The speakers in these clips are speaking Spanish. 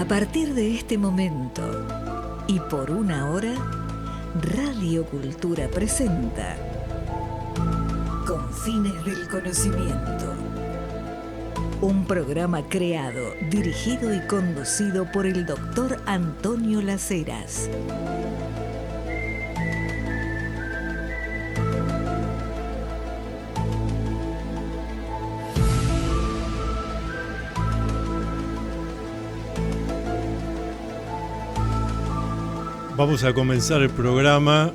A partir de este momento y por una hora, Radio Cultura presenta Confines del Conocimiento. Un programa creado, dirigido y conducido por el doctor Antonio Las Heras. Vamos a comenzar el programa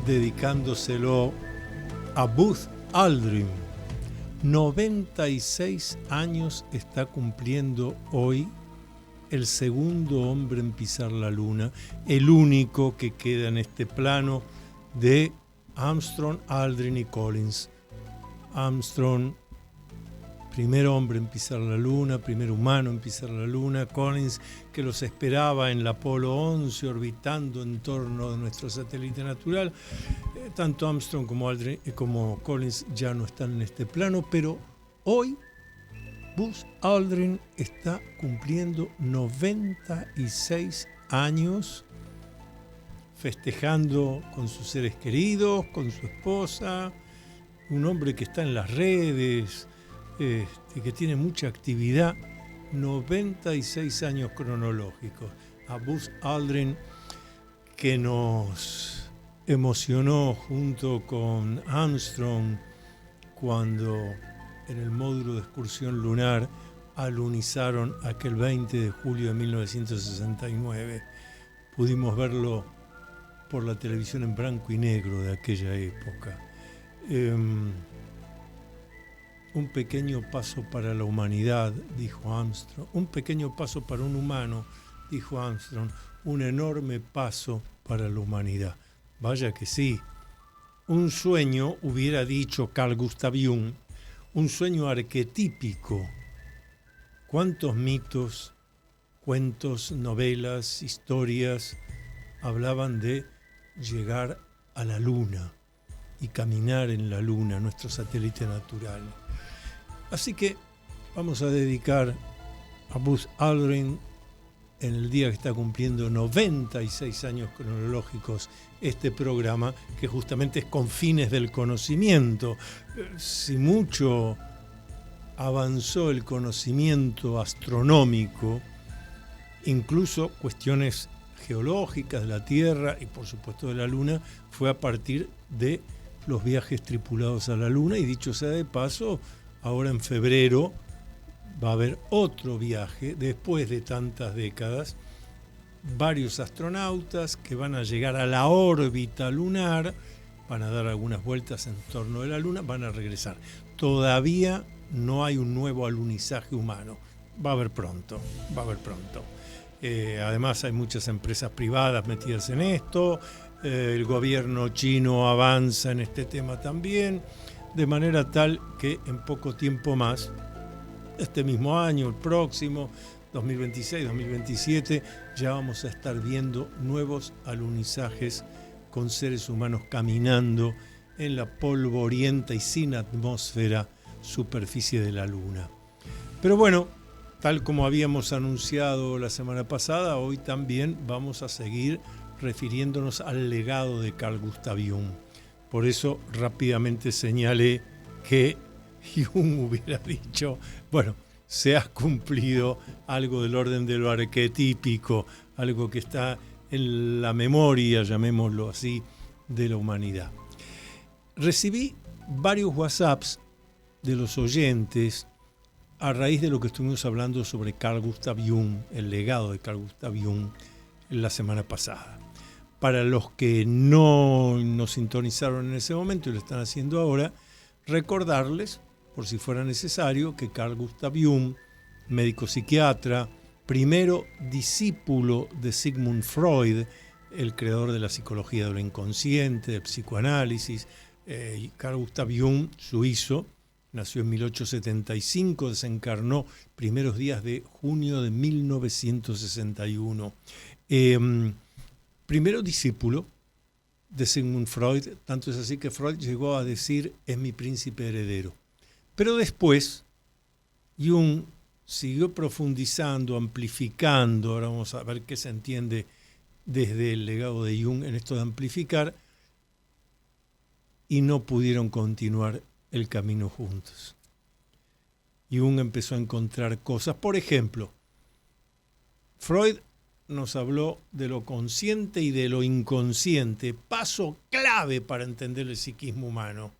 dedicándoselo a Buzz Aldrin. 96 años está cumpliendo hoy el segundo hombre en pisar la luna, el único que queda en este plano de Armstrong, Aldrin y Collins. Armstrong, primer hombre en pisar la luna, primer humano en pisar la luna. Collins, que los esperaba en la Apolo 11 orbitando en torno de nuestro satélite natural. Tanto Armstrong como Aldrin como Collins ya no están en este plano, pero hoy Buzz Aldrin está cumpliendo 96 años, festejando con sus seres queridos, con su esposa, un hombre que está en las redes, que tiene mucha actividad. 96 años cronológicos. A Buzz Aldrin, que nos emocionó junto con Armstrong cuando en el módulo de excursión lunar alunizaron aquel 20 de julio de 1969. Pudimos verlo por la televisión en blanco y negro de aquella época. Un pequeño paso para la humanidad, dijo Armstrong. Un pequeño paso para un humano, dijo Armstrong. Un enorme paso para la humanidad. Vaya que sí. Un sueño, hubiera dicho Carl Gustav Jung, un sueño arquetípico. ¿Cuántos mitos, cuentos, novelas, historias hablaban de llegar a la luna y caminar en la luna, nuestro satélite natural? Así que vamos a dedicar a Buzz Aldrin, en el día que está cumpliendo 96 años cronológicos, este programa, que justamente es Confines del Conocimiento. Si mucho avanzó el conocimiento astronómico, incluso cuestiones geológicas de la Tierra y por supuesto de la Luna, fue a partir de los viajes tripulados a la Luna. Y dicho sea de paso, ahora en febrero va a haber otro viaje, después de tantas décadas, varios astronautas que van a llegar a la órbita lunar, van a dar algunas vueltas en torno de la Luna, van a regresar. Todavía no hay un nuevo alunizaje humano, va a haber pronto, va a haber pronto. Además hay muchas empresas privadas metidas en esto, el gobierno chino avanza en este tema también, de manera tal que en poco tiempo más, este mismo año, el próximo, 2026, 2027, ya vamos a estar viendo nuevos alunizajes con seres humanos caminando en la polvorienta y sin atmósfera superficie de la Luna. Pero bueno, tal como habíamos anunciado la semana pasada, hoy también vamos a seguir refiriéndonos al legado de Carl Gustav Jung. Por eso rápidamente señalé que Jung hubiera dicho, bueno, se ha cumplido algo del orden de lo arquetípico, algo que está en la memoria, llamémoslo así, de la humanidad. Recibí varios WhatsApps de los oyentes a raíz de lo que estuvimos hablando sobre Carl Gustav Jung, el legado de Carl Gustav Jung, la semana pasada. Para los que no nos sintonizaron en ese momento y lo están haciendo ahora, recordarles, por si fuera necesario, que Carl Gustav Jung, médico psiquiatra, primero discípulo de Sigmund Freud, el creador de la psicología de lo inconsciente, del psicoanálisis, Carl Gustav Jung, suizo, nació en 1875, desencarnó primeros días de junio de 1961. Primero discípulo de Sigmund Freud, tanto es así que Freud llegó a decir, es mi príncipe heredero. Pero después, Jung siguió profundizando, amplificando. Ahora vamos a ver qué se entiende desde el legado de Jung en esto de amplificar, y no pudieron continuar el camino juntos. Jung empezó a encontrar cosas. Por ejemplo, Freud nos habló de lo consciente y de lo inconsciente, paso clave para entender el psiquismo humano,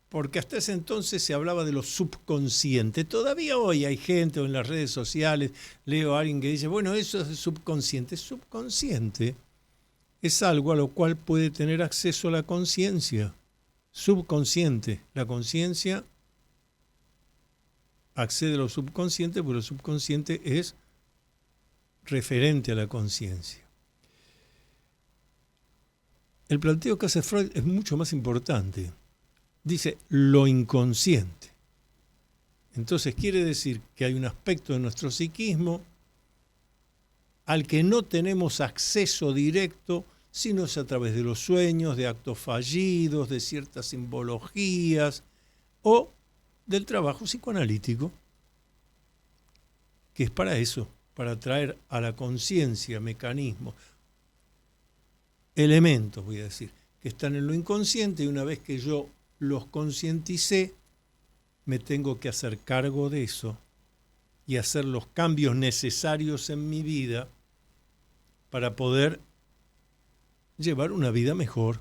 porque hasta ese entonces se hablaba de lo subconsciente. Todavía hoy hay gente, o en las redes sociales leo a alguien que dice, bueno, eso es subconsciente. Subconsciente es algo a lo cual puede tener acceso la conciencia. Subconsciente, la conciencia accede a lo subconsciente, porque lo subconsciente es referente a la conciencia. El planteo que hace Freud es mucho más importante. Dice lo inconsciente. Entonces quiere decir que hay un aspecto de nuestro psiquismo al que no tenemos acceso directo, sino es a través de los sueños, de actos fallidos, de ciertas simbologías o del trabajo psicoanalítico, que es para eso, para traer a la conciencia mecanismos, elementos, voy a decir, que están en lo inconsciente, y una vez que yo los concienticé, me tengo que hacer cargo de eso y hacer los cambios necesarios en mi vida para poder llevar una vida mejor.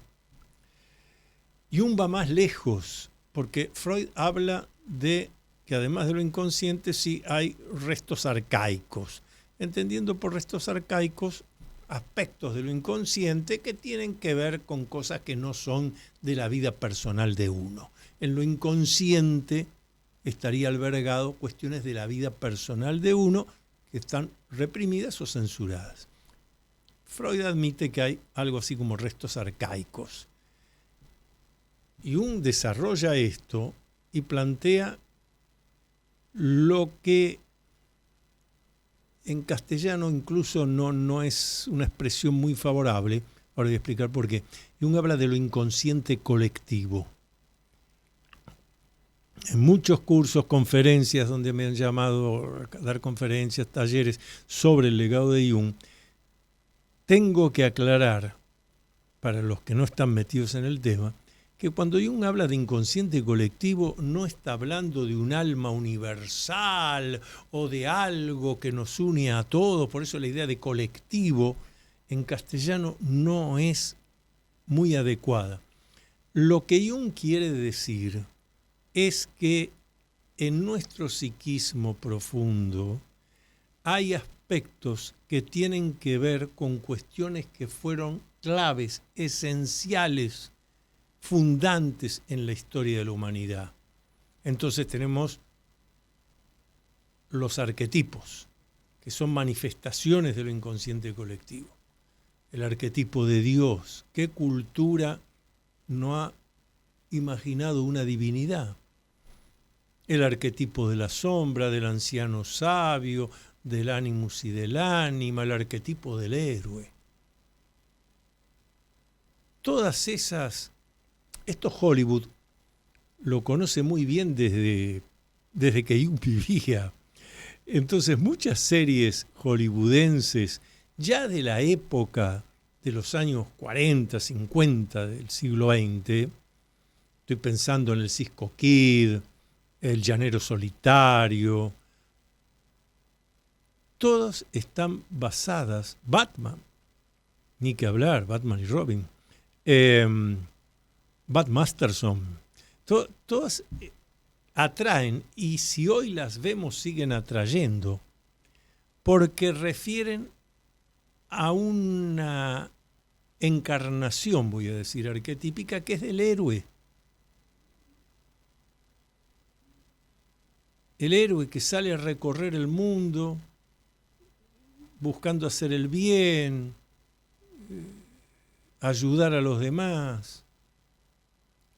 Jung va más lejos, porque Freud habla de que además de lo inconsciente sí hay restos arcaicos, entendiendo por restos arcaicos aspectos de lo inconsciente que tienen que ver con cosas que no son de la vida personal de uno. En lo inconsciente estaría albergado cuestiones de la vida personal de uno que están reprimidas o censuradas. Freud admite que hay algo así como restos arcaicos. Jung desarrolla esto y plantea lo que en castellano incluso no es una expresión muy favorable. Ahora voy a explicar por qué. Jung habla de lo inconsciente colectivo. En muchos cursos, conferencias donde me han llamado a dar conferencias, talleres sobre el legado de Jung, tengo que aclarar, para los que no están metidos en el tema, que cuando Jung habla de inconsciente colectivo no está hablando de un alma universal o de algo que nos une a todos. Por eso la idea de colectivo en castellano no es muy adecuada. Lo que Jung quiere decir es que en nuestro psiquismo profundo hay aspectos que tienen que ver con cuestiones que fueron claves, esenciales, fundantes en la historia de la humanidad. Entonces tenemos los arquetipos, que son manifestaciones de lo inconsciente colectivo. El arquetipo de Dios. ¿Qué cultura no ha imaginado una divinidad? El arquetipo de la sombra, del anciano sabio, del animus y del ánima, el arquetipo del héroe. Todas esas, esto Hollywood lo conoce muy bien desde que Jung vivía. Entonces muchas series hollywoodenses, ya de la época de los años 40, 50 del siglo XX, estoy pensando en el Cisco Kid, el Llanero Solitario, todas están basadas, Batman, ni que hablar, Batman y Robin, Bat Masterson, todas atraen, y si hoy las vemos siguen atrayendo, porque refieren a una encarnación, voy a decir, arquetípica, que es del héroe. El héroe que sale a recorrer el mundo buscando hacer el bien, ayudar a los demás,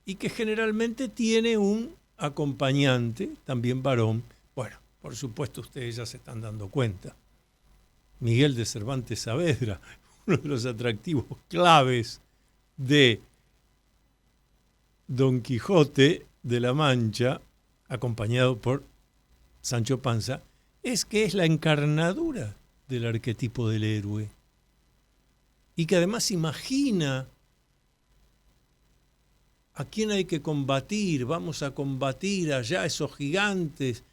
y que generalmente tiene un acompañante, también varón. Bueno, por supuesto ustedes ya se están dando cuenta. Miguel de Cervantes Saavedra, uno de los atractivos claves de Don Quijote de la Mancha, acompañado por Sancho Panza, es que es la encarnadura del arquetipo del héroe y que además imagina a quién hay que combatir, vamos a combatir allá esos gigantes.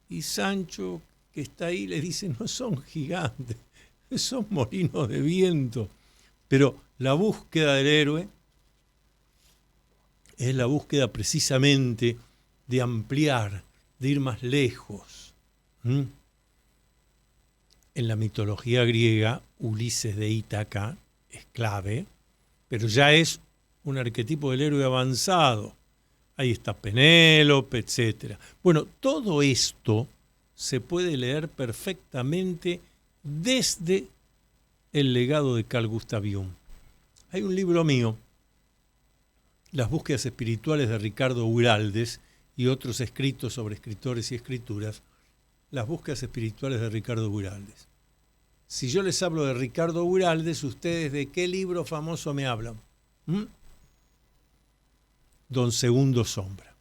Y Sancho, que está ahí, le dice, no son gigantes, son molinos de viento. Pero la búsqueda del héroe es la búsqueda precisamente de ampliar, de ir más lejos. En la mitología griega, Ulises de Ítaca es clave, pero ya es un arquetipo del héroe avanzado. Ahí está Penélope, etc. Bueno, todo esto se puede leer perfectamente desde el legado de Carl Gustav Jung. Hay un libro mío, Las búsquedas espirituales de Ricardo Uraldes, y otros escritos sobre escritores y escrituras, Las búsquedas espirituales de Ricardo Uraldes. Si yo les hablo de Ricardo Uraldes, ¿ustedes de qué libro famoso me hablan? Don Segundo Sombra.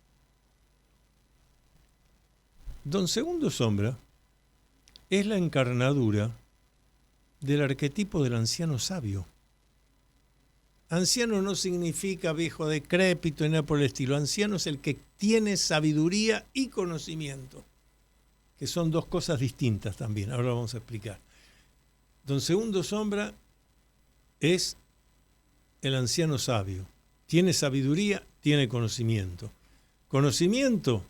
Don Segundo Sombra es la encarnadura del arquetipo del anciano sabio. Anciano no significa viejo decrépito ni nada por el estilo. Anciano es el que tiene sabiduría y conocimiento, que son dos cosas distintas también. Ahora lo vamos a explicar. Don Segundo Sombra es el anciano sabio. Tiene sabiduría, tiene conocimiento. Conocimiento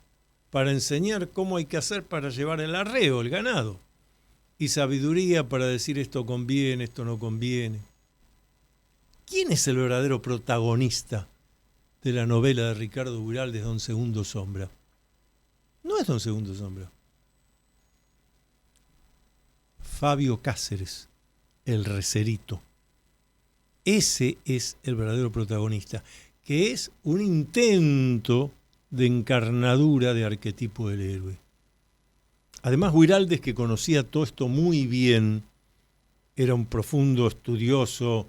para enseñar cómo hay que hacer para llevar el arreo, el ganado. Y sabiduría para decir esto conviene, esto no conviene. ¿Quién es el verdadero protagonista de la novela de Ricardo Uraldes, Don Segundo Sombra? No es Don Segundo Sombra. Fabio Cáceres, el recerito. Ese es el verdadero protagonista, que es un intento de encarnadura de arquetipo del héroe. Además, Uraldes, que conocía todo esto muy bien, era un profundo estudioso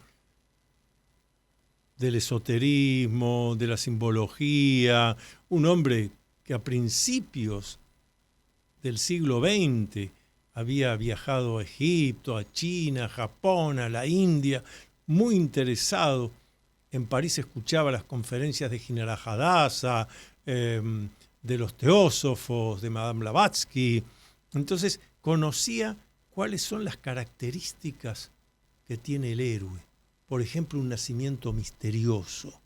del esoterismo, de la simbología, un hombre que a principios del siglo XX había viajado a Egipto, a China, a Japón, a la India, muy interesado. En París escuchaba las conferencias de Ginara-Hadassah, de los teósofos, de Madame Blavatsky. Entonces conocía cuáles son las características que tiene el héroe. Por ejemplo, un nacimiento misterioso.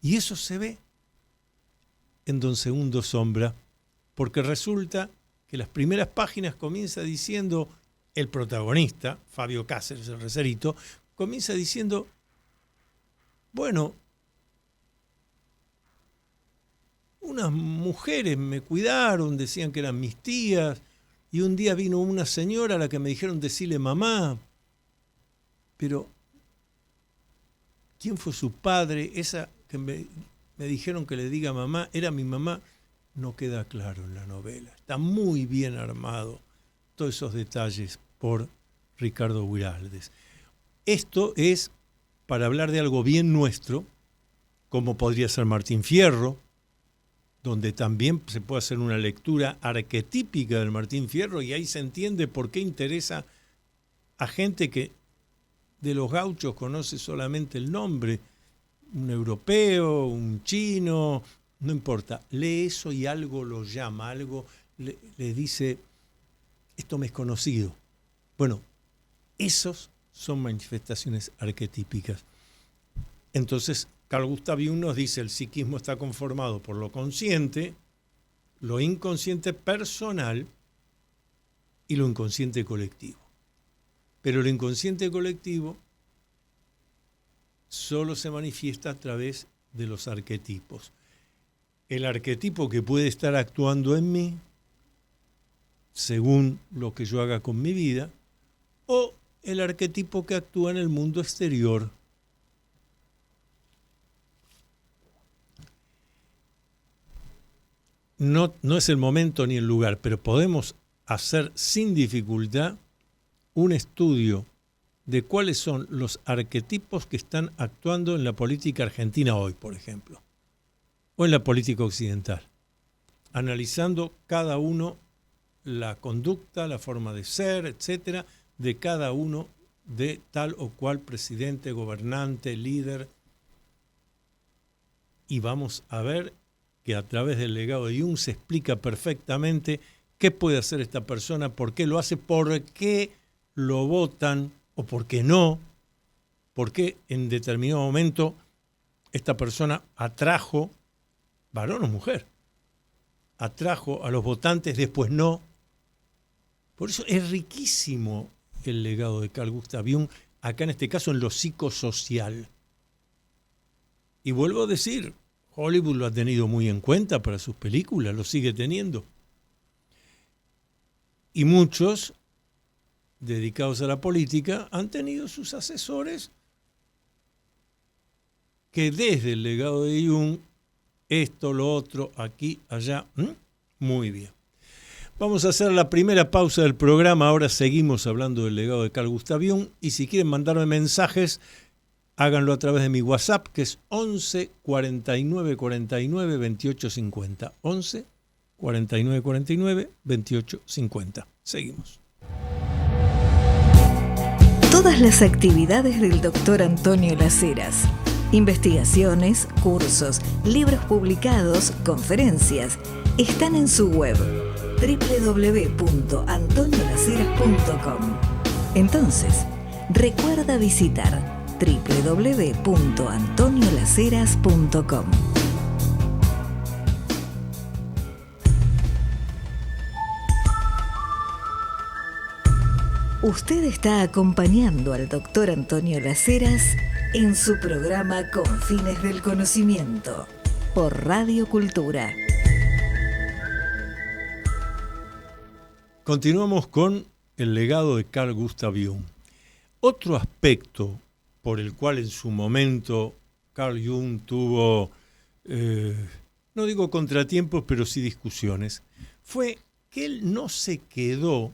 Y eso se ve en Don Segundo Sombra, porque resulta que las primeras páginas comienza diciendo, el protagonista, Fabio Cáceres, el recerito, comienza diciendo, bueno, unas mujeres me cuidaron, decían que eran mis tías, y un día vino una señora a la que me dijeron decirle mamá, pero ¿quién fue su padre? Esa que me dijeron que le diga mamá, ¿era mi mamá? No queda claro en la novela. Está muy bien armado todos esos detalles por Ricardo Uraldes. Esto es para hablar de algo bien nuestro, como podría ser Martín Fierro, donde también se puede hacer una lectura arquetípica del Martín Fierro, y ahí se entiende por qué interesa a gente que de los gauchos conoce solamente el nombre, un europeo, un chino, no importa, lee eso y algo lo llama, algo le dice, esto me es conocido. Bueno, esos son manifestaciones arquetípicas. Entonces, Carl Gustav Jung nos dice, el psiquismo está conformado por lo consciente, lo inconsciente personal y lo inconsciente colectivo. Pero el inconsciente colectivo solo se manifiesta a través de los arquetipos. El arquetipo que puede estar actuando en mí, según lo que yo haga con mi vida, o el arquetipo que actúa en el mundo exterior. No es el momento ni el lugar, pero podemos hacer sin dificultad un estudio de cuáles son los arquetipos que están actuando en la política argentina hoy, por ejemplo, o en la política occidental, analizando cada uno la conducta, la forma de ser, etcétera, de cada uno de tal o cual presidente, gobernante, líder. Y vamos a ver que a través del legado de Jung se explica perfectamente qué puede hacer esta persona, por qué lo hace, por qué lo votan o por qué no, por qué en determinado momento esta persona atrajo, varón o mujer, atrajo a los votantes, después no. Por eso es riquísimo el legado de Carl Gustav Jung, acá en este caso en lo psicosocial. Y vuelvo a decir, Hollywood lo ha tenido muy en cuenta para sus películas, lo sigue teniendo. Y muchos dedicados a la política han tenido sus asesores que desde el legado de Jung, esto, lo otro, aquí, allá, muy bien. Vamos a hacer la primera pausa del programa, ahora seguimos hablando del legado de Carl Gustav Jung y si quieren mandarme mensajes, háganlo a través de mi WhatsApp, que es 11 49 49 28 50. 11 49 49 28 50. Seguimos. Todas las actividades del Dr. Antonio Las Heras, investigaciones, cursos, libros publicados, conferencias, están en su web www.antoniolaceras.com. Entonces, recuerda visitar www.antoniolaceras.com. Usted está acompañando al Dr. Antonio Las Heras en su programa Con Fines del Conocimiento por Radio Cultura. Continuamos con el legado de Carl Gustav Jung. Otro aspecto por el cual en su momento Carl Jung tuvo, no digo contratiempos, pero sí discusiones, fue que él no se quedó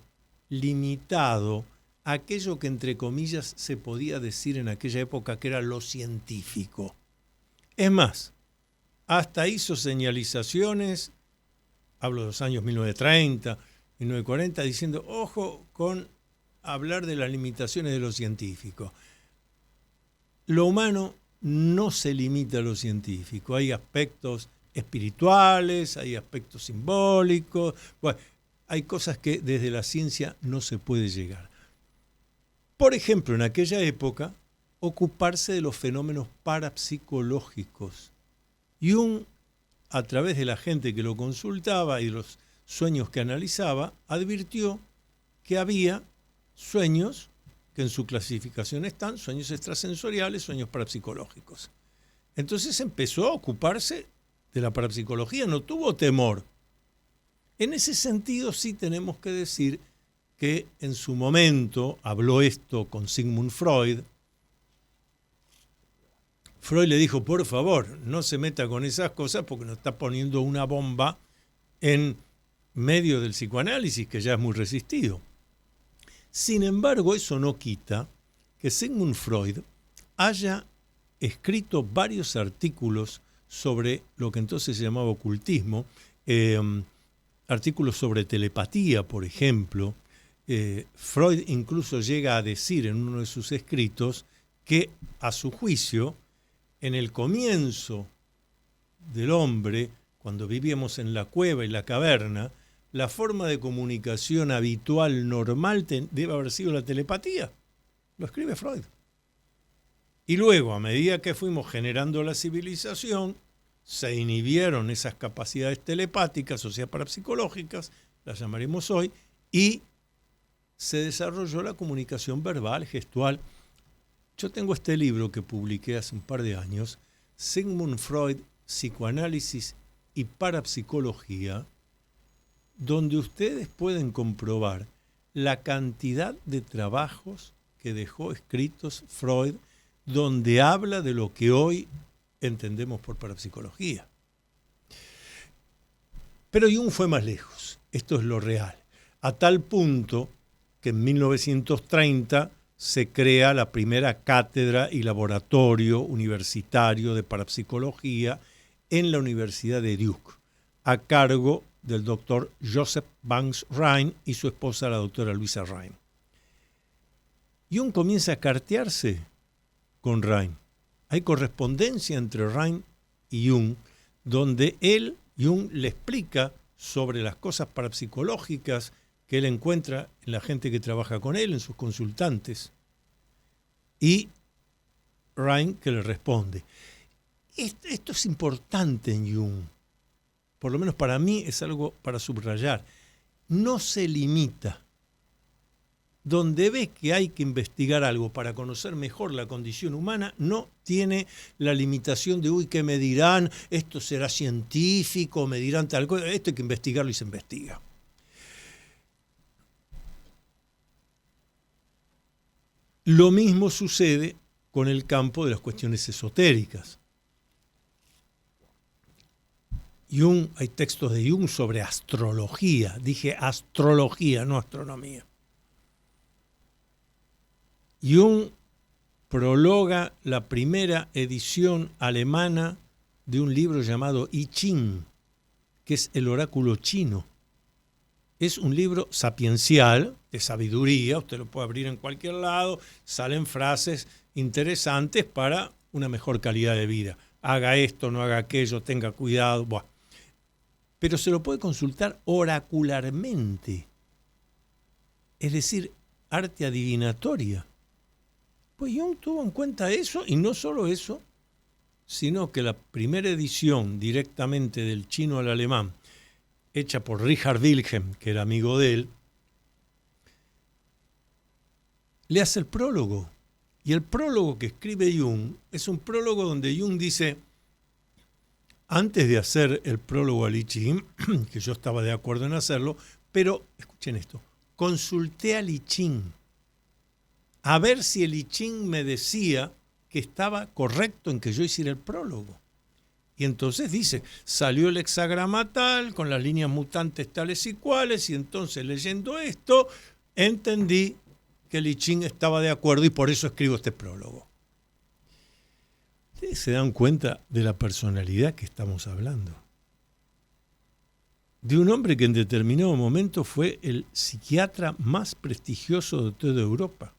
limitado a aquello que entre comillas se podía decir en aquella época que era lo científico. Es más, hasta hizo señalizaciones, hablo de los años 1930, 1940, diciendo, ojo con hablar de las limitaciones de lo científico. Lo humano no se limita a lo científico, hay aspectos espirituales, hay aspectos simbólicos, bueno, hay cosas que desde la ciencia no se puede llegar. Por ejemplo, en aquella época, ocuparse de los fenómenos parapsicológicos. Jung, a través de la gente que lo consultaba y los sueños que analizaba, advirtió que había sueños que en su clasificación están, sueños extrasensoriales, sueños parapsicológicos. Entonces empezó a ocuparse de la parapsicología, no tuvo temor. En ese sentido sí tenemos que decir que en su momento habló esto con Sigmund Freud. Freud le dijo, por favor, no se meta con esas cosas porque nos está poniendo una bomba en medio del psicoanálisis que ya es muy resistido. Sin embargo, eso no quita que Sigmund Freud haya escrito varios artículos sobre lo que entonces se llamaba ocultismo, artículos sobre telepatía, por ejemplo. Freud incluso llega a decir en uno de sus escritos que, a su juicio, en el comienzo del hombre, cuando vivíamos en la cueva y la caverna, la forma de comunicación habitual, normal, debe haber sido la telepatía. Lo escribe Freud. Y luego, a medida que fuimos generando la civilización, se inhibieron esas capacidades telepáticas, o sea, parapsicológicas, las llamaremos hoy, y se desarrolló la comunicación verbal, gestual. Yo tengo este libro que publiqué hace un par de años, Sigmund Freud, Psicoanálisis y Parapsicología, donde ustedes pueden comprobar la cantidad de trabajos que dejó escritos Freud, donde habla de lo que hoy entendemos por parapsicología. Pero Jung fue más lejos, esto es lo real, a tal punto que en 1930 se crea la primera cátedra y laboratorio universitario de parapsicología en la Universidad de Duke, a cargo del doctor Joseph Banks Rhine y su esposa, la doctora Luisa Rhine. Jung comienza a cartearse con Rhine. Hay correspondencia entre Rhine y Jung, donde Jung le explica sobre las cosas parapsicológicas que él encuentra en la gente que trabaja con él, en sus consultantes, y Rhine que le responde. Esto es importante en Jung, por lo menos para mí es algo para subrayar. No se limita. Donde ve que hay que investigar algo para conocer mejor la condición humana, no tiene la limitación de, ¿qué me dirán? Esto será científico, me dirán tal cosa. Esto hay que investigarlo y se investiga. Lo mismo sucede con el campo de las cuestiones esotéricas. Hay textos de Jung sobre astrología. Dije astrología, no astronomía. Jung prologa la primera edición alemana de un libro llamado I Ching, que es el oráculo chino. Es un libro sapiencial, de sabiduría, usted lo puede abrir en cualquier lado, salen frases interesantes para una mejor calidad de vida. Haga esto, no haga aquello, tenga cuidado. Buah. Pero se lo puede consultar oracularmente, es decir, arte adivinatoria. Pues Jung tuvo en cuenta eso, y no solo eso, sino que la primera edición directamente del chino al alemán, hecha por Richard Wilhelm, que era amigo de él, le hace el prólogo. Y el prólogo que escribe Jung es un prólogo donde Jung dice, antes de hacer el prólogo al I Ching, que yo estaba de acuerdo en hacerlo, pero, escuchen esto, consulté al I Ching a ver si el I Ching me decía que estaba correcto en que yo hiciera el prólogo. Y entonces dice, salió el hexagrama tal, con las líneas mutantes tales y cuales, y entonces leyendo esto, entendí que el I Ching estaba de acuerdo y por eso escribo este prólogo. ¿Ustedes se dan cuenta de la personalidad que estamos hablando? De un hombre que en determinado momento fue el psiquiatra más prestigioso de toda Europa,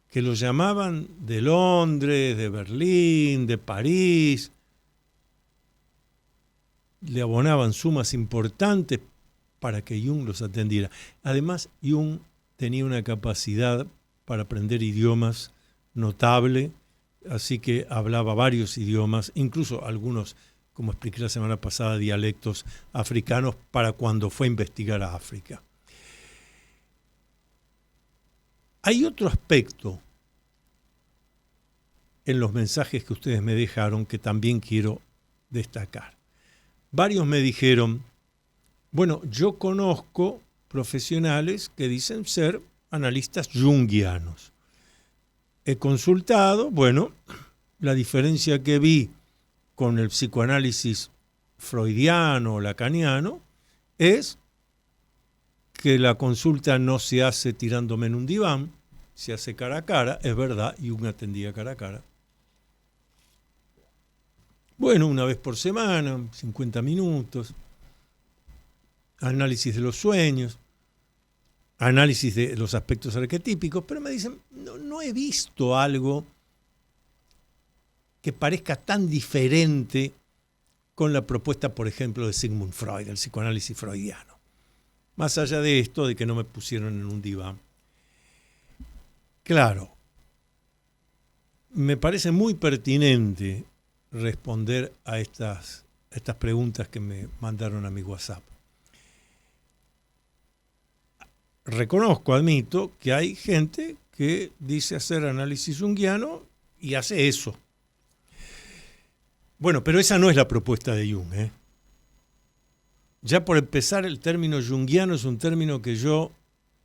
que lo llamaban de Londres, de Berlín, de París, le abonaban sumas importantes para que Jung los atendiera. Además, Jung tenía una capacidad para aprender idiomas notable, así que hablaba varios idiomas, incluso algunos, como expliqué la semana pasada, dialectos africanos para cuando fue a investigar a África. Hay otro aspecto en los mensajes que ustedes me dejaron que también quiero destacar. Varios me dijeron, bueno, yo conozco profesionales que dicen ser analistas junguianos. He consultado, bueno, la diferencia que vi con el psicoanálisis freudiano o lacaniano es que la consulta no se hace tirándome en un diván, se hace cara a cara, es verdad, Jung atendía cara a cara. Bueno, una vez por semana, 50 minutos, análisis de los sueños, análisis de los aspectos arquetípicos, pero me dicen, no he visto algo que parezca tan diferente con la propuesta, por ejemplo, de Sigmund Freud, el psicoanálisis freudiano. Más allá de esto, de que no me pusieron en un diván. Claro, me parece muy pertinente responder a estas preguntas que me mandaron a mi WhatsApp. Reconozco, admito, que hay gente que dice hacer análisis junguiano y hace eso. Bueno, pero esa no es la propuesta de Jung, ¿eh? Ya por empezar, el término junguiano es un término que yo,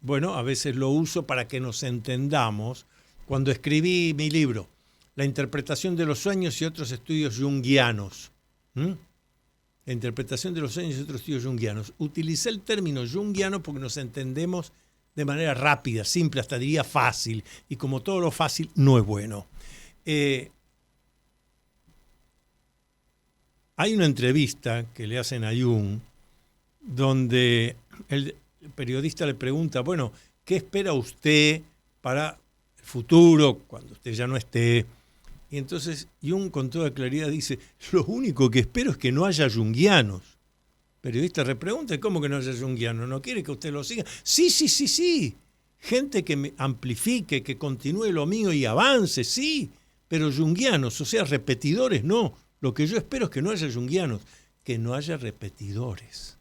a veces lo uso para que nos entendamos. Cuando escribí mi libro, La interpretación de los sueños y otros estudios junguianos, la interpretación de los sueños y otros estudios junguianos, utilicé el término junguiano porque nos entendemos de manera rápida, simple, hasta diría fácil, y como todo lo fácil no es bueno. Hay una entrevista que le hacen a Jung donde el periodista le pregunta, bueno, ¿qué espera usted para el futuro, cuando usted ya no esté? Y entonces Jung con toda claridad dice, lo único que espero es que no haya junguianos. El periodista repregunta, ¿cómo que no haya junguianos? ¿No quiere que usted lo siga? Sí, sí, sí, sí. Gente que me amplifique, que continúe lo mío y avance, sí. Pero junguianos, o sea, repetidores, no. Lo que yo espero es que no haya junguianos, que no haya repetidores.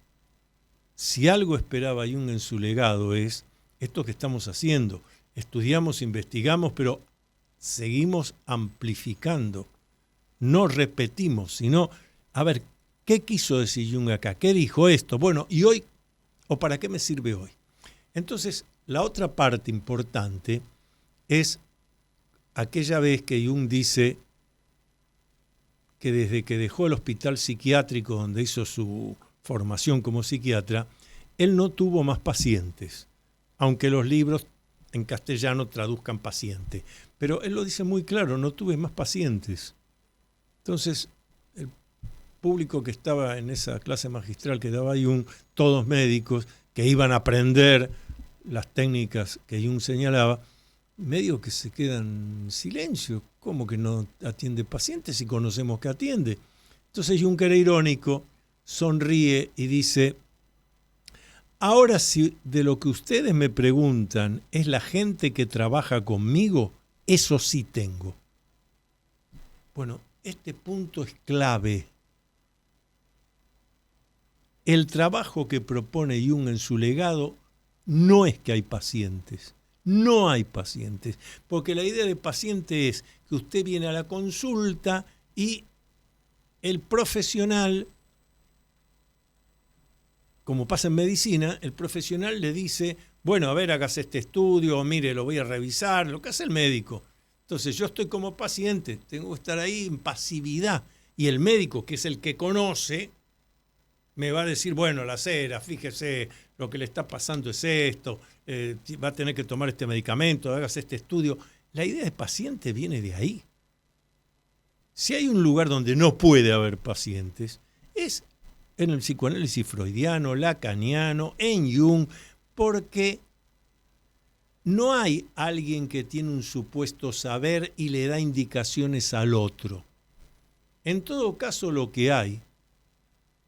Si algo esperaba Jung en su legado es esto que estamos haciendo. Estudiamos, investigamos, pero seguimos amplificando. No repetimos, sino, a ver, ¿qué quiso decir Jung acá? ¿Qué dijo esto? Bueno, ¿y hoy? ¿O para qué me sirve hoy? Entonces, la otra parte importante es aquella vez que Jung dice que desde que dejó el hospital psiquiátrico donde hizo su formación como psiquiatra, él no tuvo más pacientes, aunque los libros en castellano traduzcan paciente. Pero él lo dice muy claro, no tuve más pacientes. Entonces, el público que estaba en esa clase magistral que daba Jung, todos médicos, que iban a aprender las técnicas que Jung señalaba, medio que se quedan en silencio. ¿Cómo que no atiende pacientes si conocemos que atiende? Entonces Jung, que era irónico, sonríe y dice, ahora si de lo que ustedes me preguntan es la gente que trabaja conmigo, eso sí tengo. Bueno, este punto es clave. El trabajo que propone Jung en su legado no es que hay pacientes. No hay pacientes, porque la idea de paciente es que usted viene a la consulta y el profesional, como pasa en medicina, el profesional le dice, bueno, a ver, hágase este estudio, mire, lo voy a revisar, lo que hace el médico. Entonces yo estoy como paciente, tengo que estar ahí en pasividad, y el médico, que es el que conoce, me va a decir, bueno, la cera, fíjese, lo que le está pasando es esto, va a tener que tomar este medicamento, hágase este estudio. La idea de paciente viene de ahí. Si hay un lugar donde no puede haber pacientes, es en el psicoanálisis freudiano, lacaniano, en Jung, porque no hay alguien que tiene un supuesto saber y le da indicaciones al otro. En todo caso, lo que hay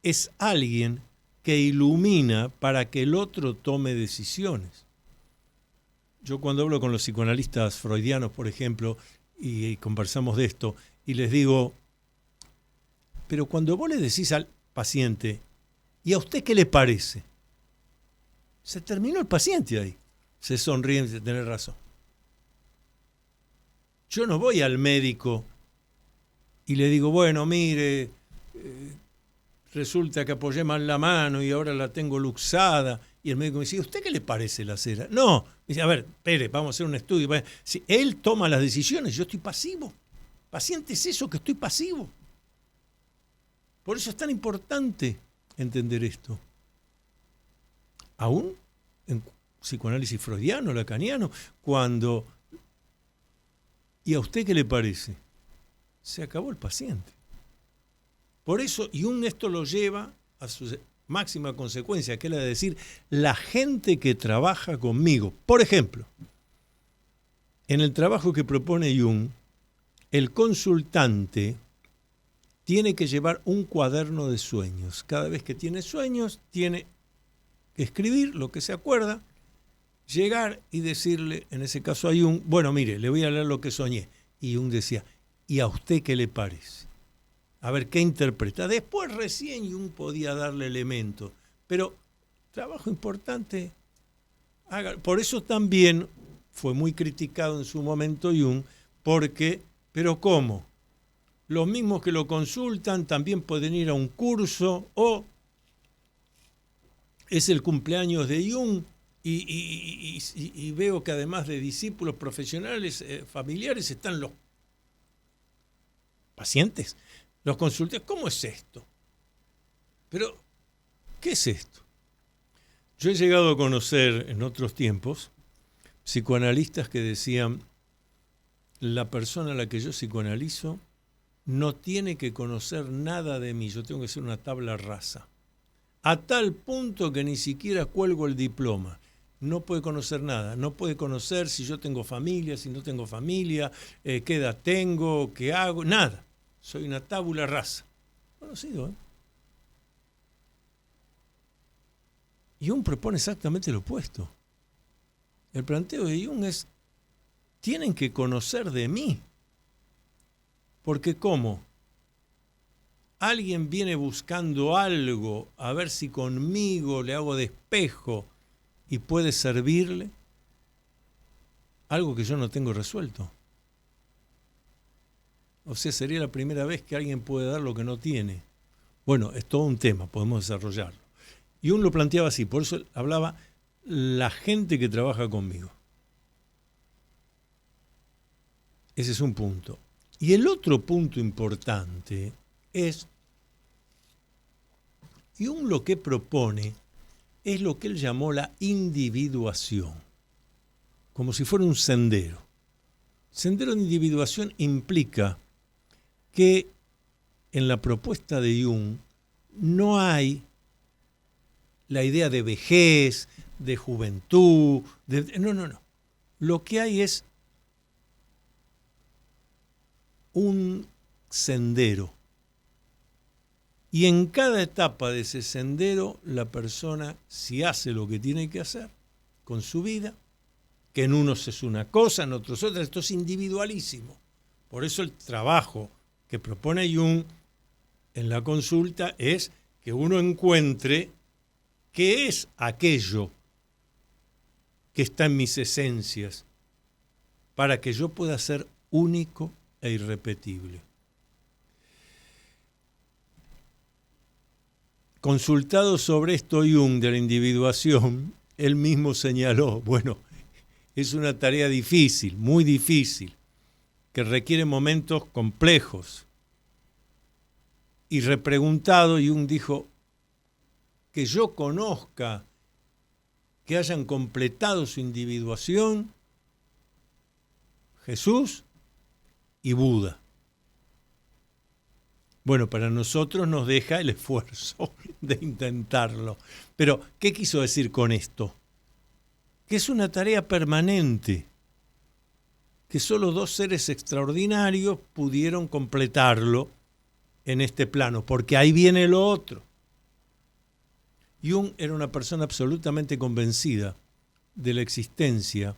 es alguien que ilumina para que el otro tome decisiones. Yo cuando hablo con los psicoanalistas freudianos, por ejemplo, y conversamos de esto, y les digo, pero cuando vos le decís al paciente, ¿y a usted qué le parece? Se terminó el paciente ahí. Se sonríen y dicen, tenés razón. Yo no voy al médico y le digo, bueno, mire, resulta que apoyé mal la mano y ahora la tengo luxada. Y el médico me dice, ¿a usted qué le parece la cera? No, me dice, a ver, espere, vamos a hacer un estudio. Si él toma las decisiones, yo estoy pasivo. Paciente es eso, que estoy pasivo. Por eso es tan importante entender esto. Aún en psicoanálisis freudiano, lacaniano, cuando, ¿y a usted qué le parece? Se acabó el paciente. Por eso Jung esto lo lleva a su máxima consecuencia, que es la de decir, la gente que trabaja conmigo. Por ejemplo, en el trabajo que propone Jung, el consultante tiene que llevar un cuaderno de sueños. Cada vez que tiene sueños, tiene que escribir lo que se acuerda, llegar y decirle, en ese caso a Jung, bueno, mire, le voy a leer lo que soñé. Y Jung decía, ¿y a usted qué le parece? A ver, ¿qué interpreta? Después recién Jung podía darle elementos. Pero trabajo importante. Por eso también fue muy criticado en su momento Jung, porque, ¿pero cómo? Los mismos que lo consultan también pueden ir a un curso, o es el cumpleaños de Jung y veo que además de discípulos profesionales, familiares, están los pacientes, los consultantes. ¿Cómo es esto? Pero, ¿qué es esto? Yo he llegado a conocer en otros tiempos psicoanalistas que decían, la persona a la que yo psicoanalizo no tiene que conocer nada de mí, yo tengo que ser una tabla rasa. a tal punto que ni siquiera cuelgo el diploma. No puede conocer nada, no puede conocer si yo tengo familia, si no tengo familia, qué edad tengo, qué hago, nada. Soy una tabula rasa. Conocido, ¿eh? Jung propone exactamente lo opuesto. El planteo de Jung es, tienen que conocer de mí. Porque ¿cómo? Alguien viene buscando algo, a ver si conmigo le hago de espejo y puede servirle algo que yo no tengo resuelto. O sea, sería la primera vez que alguien puede dar lo que no tiene. Bueno, es todo un tema, podemos desarrollarlo. Y uno lo planteaba así, por eso hablaba la gente que trabaja conmigo. Ese es un punto. Y el otro punto importante es, Jung lo que propone es lo que él llamó la individuación, como si fuera un sendero. Sendero de individuación implica que en la propuesta de Jung no hay la idea de vejez, de juventud, no. Lo que hay es un sendero. Y en cada etapa de ese sendero, la persona, si hace lo que tiene que hacer con su vida, que en unos es una cosa, en otros otra, esto es individualísimo. Por eso el trabajo que propone Jung en la consulta es que uno encuentre qué es aquello que está en mis esencias para que yo pueda ser único e irrepetible. Consultado sobre esto Jung de la individuación, él mismo señaló, bueno, es una tarea difícil, muy difícil, que requiere momentos complejos. Y repreguntado, Jung dijo, que yo conozca que hayan completado su individuación Jesús y Buda. Bueno, para nosotros nos deja el esfuerzo de intentarlo. Pero, ¿qué quiso decir con esto? Que es una tarea permanente, que solo dos seres extraordinarios pudieron completarlo en este plano, porque ahí viene lo otro. Jung era una persona absolutamente convencida de la existencia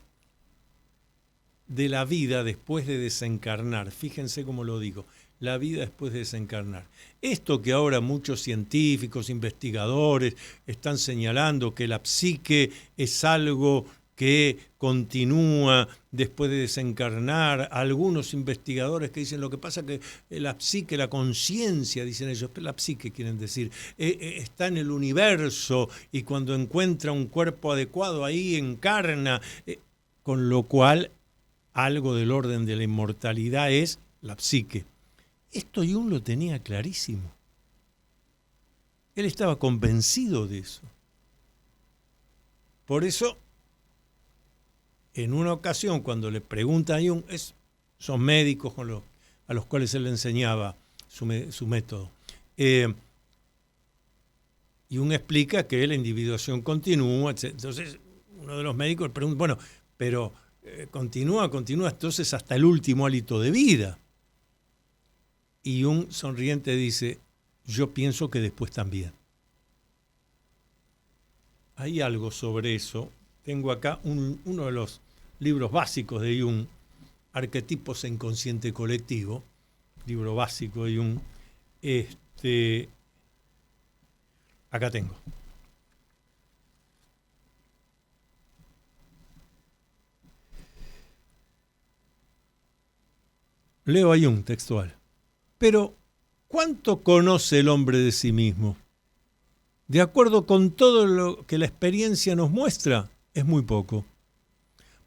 de la vida después de desencarnar. Fíjense cómo lo digo, la vida después de desencarnar. Esto que ahora muchos científicos, investigadores están señalando que la psique es algo que continúa después de desencarnar. Algunos investigadores que dicen lo que pasa que la psique, la conciencia, dicen ellos, pero la psique quieren decir, está en el universo y cuando encuentra un cuerpo adecuado ahí encarna, con lo cual algo del orden de la inmortalidad es la psique. Esto Jung lo tenía clarísimo. Él estaba convencido de eso. Por eso, en una ocasión, cuando le pregunta a Jung, son médicos a los cuales él le enseñaba su método. Jung explica que la individuación continúa. Entonces, uno de los médicos le pregunta, bueno, pero continúa entonces hasta el último hálito de vida. Y Jung, sonriente, dice, yo pienso que después también. Hay algo sobre eso. Tengo acá uno de los libros básicos de Jung, Arquetipos e Inconsciente Colectivo, libro básico de Jung. Acá tengo. Leo a Jung textual. Pero, ¿cuánto conoce el hombre de sí mismo? De acuerdo con todo lo que la experiencia nos muestra, es muy poco.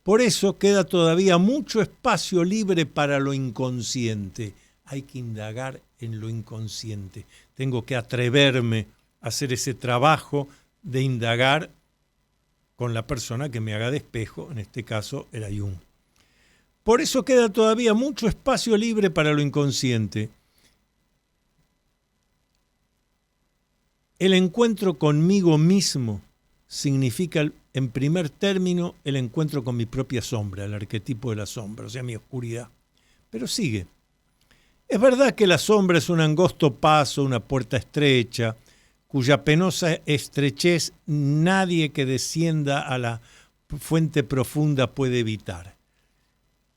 Por eso queda todavía mucho espacio libre para lo inconsciente. Hay que indagar en lo inconsciente. Tengo que atreverme a hacer ese trabajo de indagar con la persona que me haga de espejo, en este caso era Jung. Por eso queda todavía mucho espacio libre para lo inconsciente. El encuentro conmigo mismo significa, en primer término, el encuentro con mi propia sombra, el arquetipo de la sombra, o sea, mi oscuridad. Pero sigue. Es verdad que la sombra es un angosto paso, una puerta estrecha, cuya penosa estrechez nadie que descienda a la fuente profunda puede evitar.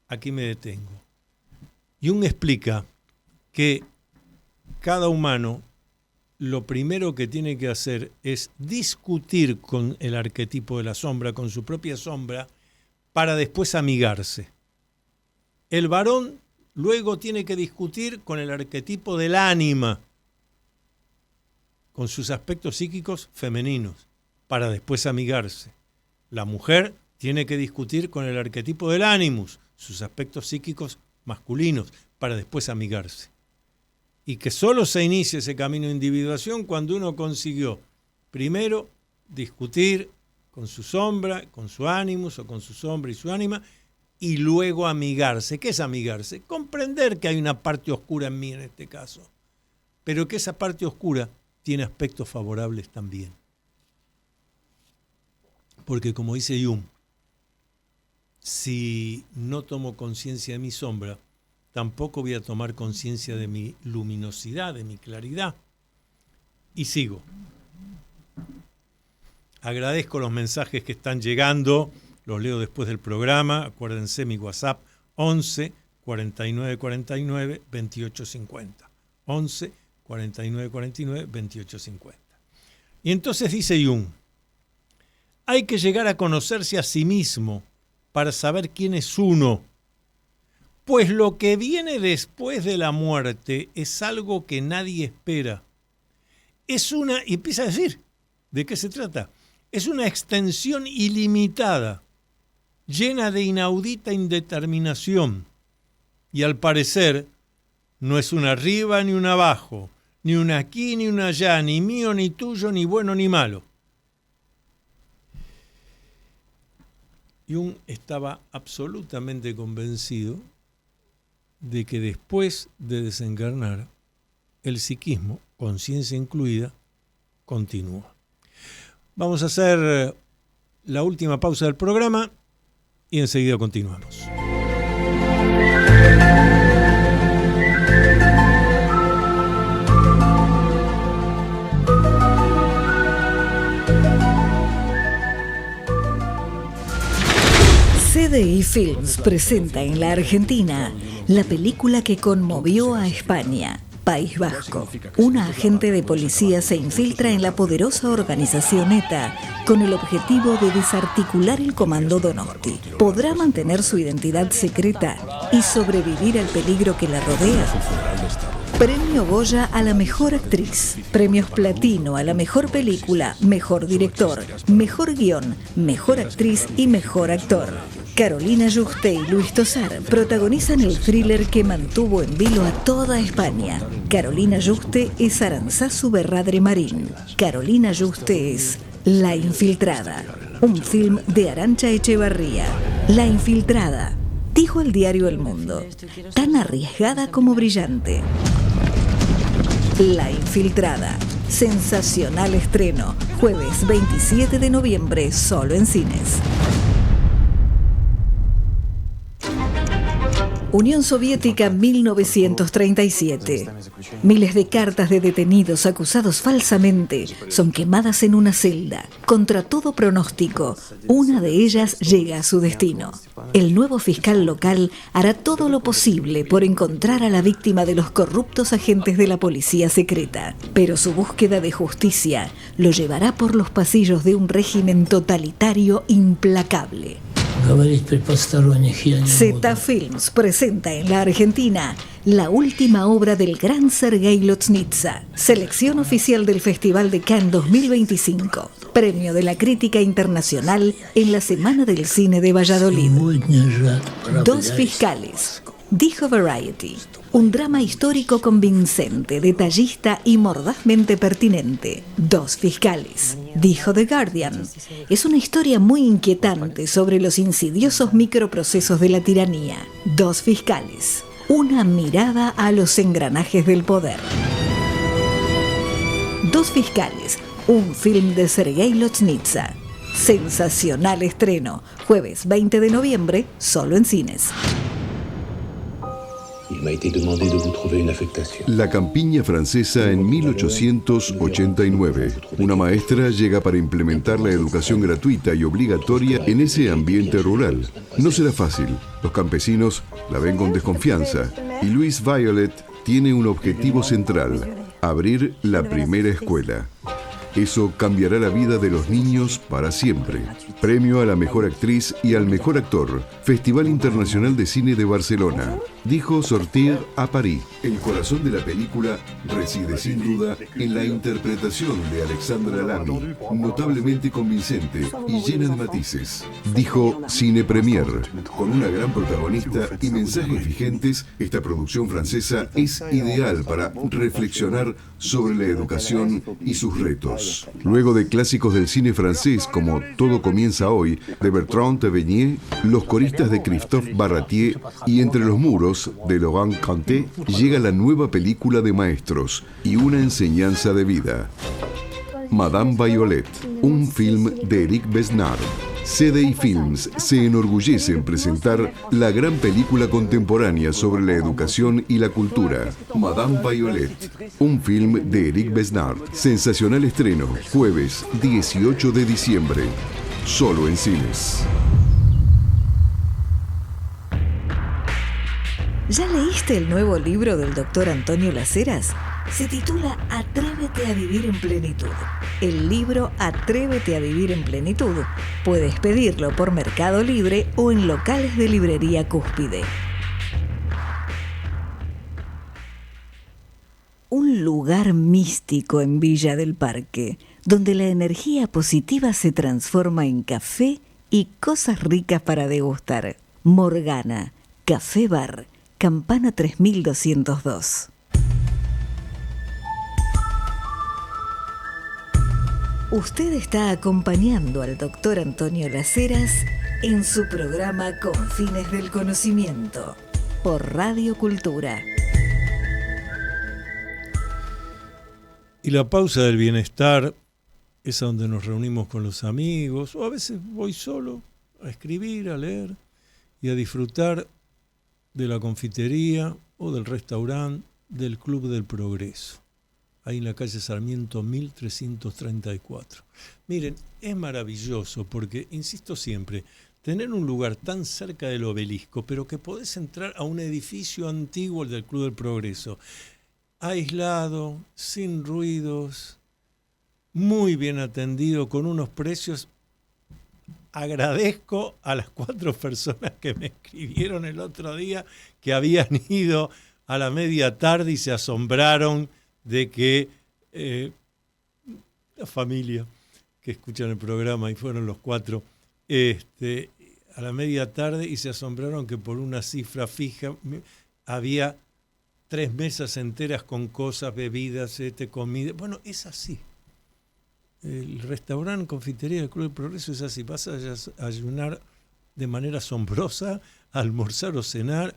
Aquí me detengo. Jung explica que cada humano lo primero que tiene que hacer es discutir con el arquetipo de la sombra, con su propia sombra, para después amigarse. El varón luego tiene que discutir con el arquetipo del ánima, con sus aspectos psíquicos femeninos, para después amigarse. La mujer tiene que discutir con el arquetipo del ánimus, sus aspectos psíquicos masculinos, para después amigarse. Y que solo se inicia ese camino de individuación cuando uno consiguió, primero, discutir con su sombra, con su ánimus o con su sombra y su ánima, y luego amigarse. ¿Qué es amigarse? Comprender que hay una parte oscura en mí en este caso, pero que esa parte oscura tiene aspectos favorables también. Porque como dice Jung, si no tomo conciencia de mi sombra, tampoco voy a tomar conciencia de mi luminosidad, de mi claridad. Y sigo. Agradezco los mensajes que están llegando, los leo después del programa. Acuérdense mi WhatsApp 11 49 49 28 50. 11 49 49 28 50. Y entonces dice Jung, hay que llegar a conocerse a sí mismo para saber quién es uno. Pues lo que viene después de la muerte es algo que nadie espera. Y empieza a decir, ¿de qué se trata? Es una extensión ilimitada, llena de inaudita indeterminación. Y al parecer, no es un arriba ni un abajo, ni un aquí ni un allá, ni mío ni tuyo, ni bueno ni malo. Jung estaba absolutamente convencido de que después de desencarnar, el psiquismo, conciencia incluida, continúa. Vamos a hacer la última pausa del programa y enseguida continuamos. CDI Films presenta en la Argentina la película que conmovió a España, País Vasco. Una agente de policía se infiltra en la poderosa organización ETA con el objetivo de desarticular el comando Donosti. ¿Podrá mantener su identidad secreta y sobrevivir al peligro que la rodea? Premio Goya a la mejor actriz, premios Platino a la mejor película, mejor director, mejor guión, mejor actriz y mejor actor. Carolina Juste y Luis Tosar protagonizan el thriller que mantuvo en vilo a toda España. Carolina Juste es Aranzazu Berradre Marín. Carolina Juste es La Infiltrada, un film de Arantxa Echevarría. La Infiltrada, dijo el diario El Mundo, tan arriesgada como brillante. La Infiltrada, sensacional estreno, jueves 27 de noviembre, solo en cines. Unión Soviética 1937. Miles de cartas de detenidos acusados falsamente son quemadas en una celda. Contra todo pronóstico, una de ellas llega a su destino. El nuevo fiscal local hará todo lo posible por encontrar a la víctima de los corruptos agentes de la policía secreta. Pero su búsqueda de justicia lo llevará por los pasillos de un régimen totalitario implacable. Zeta Films presenta en la Argentina la última obra del gran Sergei Loznitsa, selección oficial del Festival de Cannes 2025, premio de la crítica internacional en la Semana del Cine de Valladolid. Dos fiscales, dijo Variety. Un drama histórico convincente, detallista y mordazmente pertinente. Dos fiscales, dijo The Guardian. Es una historia muy inquietante sobre los insidiosos microprocesos de la tiranía. Dos fiscales, una mirada a los engranajes del poder. Dos fiscales, un film de Sergei Lozhnitsa. Sensacional estreno, jueves 20 de noviembre, solo en cines. La campiña francesa en 1889. Una maestra llega para implementar la educación gratuita y obligatoria en ese ambiente rural. No será fácil. Los campesinos la ven con desconfianza. Y Louise Violet tiene un objetivo central: abrir la primera escuela. Eso cambiará la vida de los niños para siempre. Premio a la mejor actriz y al mejor actor. Festival Internacional de Cine de Barcelona. Dijo Sortir a París. El corazón de la película reside sin duda en la interpretación de Alexandra Lamy, notablemente convincente y llena de matices. Dijo Cine Premier. Con una gran protagonista y mensajes vigentes, esta producción francesa es ideal para reflexionar sobre la educación y sus retos. Luego de clásicos del cine francés como Todo comienza hoy, de Bertrand Tavernier, Los coristas de Christophe Barratier y Entre los muros, de Laurent Cantet, llega la nueva película de maestros y una enseñanza de vida. Madame Violet, un film de Éric Besnard. CDI Films se enorgullece en presentar la gran película contemporánea sobre la educación y la cultura, Madame Violet, un film de Éric Besnard. Sensacional estreno, jueves 18 de diciembre, solo en cines. ¿Ya leíste el nuevo libro del doctor Antonio Las Heras? Se titula Atrévete a vivir en plenitud. El libro Atrévete a vivir en plenitud. Puedes pedirlo por Mercado Libre o en locales de librería Cúspide. Un lugar místico en Villa del Parque, donde la energía positiva se transforma en café y cosas ricas para degustar. Morgana, Café Bar, Campana 3202. Usted está acompañando al doctor Antonio Las Heras en su programa Con Fines del Conocimiento por Radio Cultura. Y la pausa del bienestar es a donde nos reunimos con los amigos, o a veces voy solo a escribir, a leer y a disfrutar de la confitería o del restaurante del Club del Progreso, ahí en la calle Sarmiento 1334. Miren, es maravilloso porque, insisto siempre, tener un lugar tan cerca del obelisco, pero que podés entrar a un edificio antiguo, el del Club del Progreso, aislado, sin ruidos, muy bien atendido, con unos precios. Agradezco a las 4 personas que me escribieron el otro día que habían ido a la media tarde y se asombraron de que la familia que escuchan el programa, y fueron los 4, a la media tarde, y se asombraron que por una cifra fija había 3 mesas enteras con cosas, bebidas, comida. Bueno, es así. El restaurante confitería del Club del Progreso es así. Vas a ayunar de manera asombrosa, a almorzar o cenar,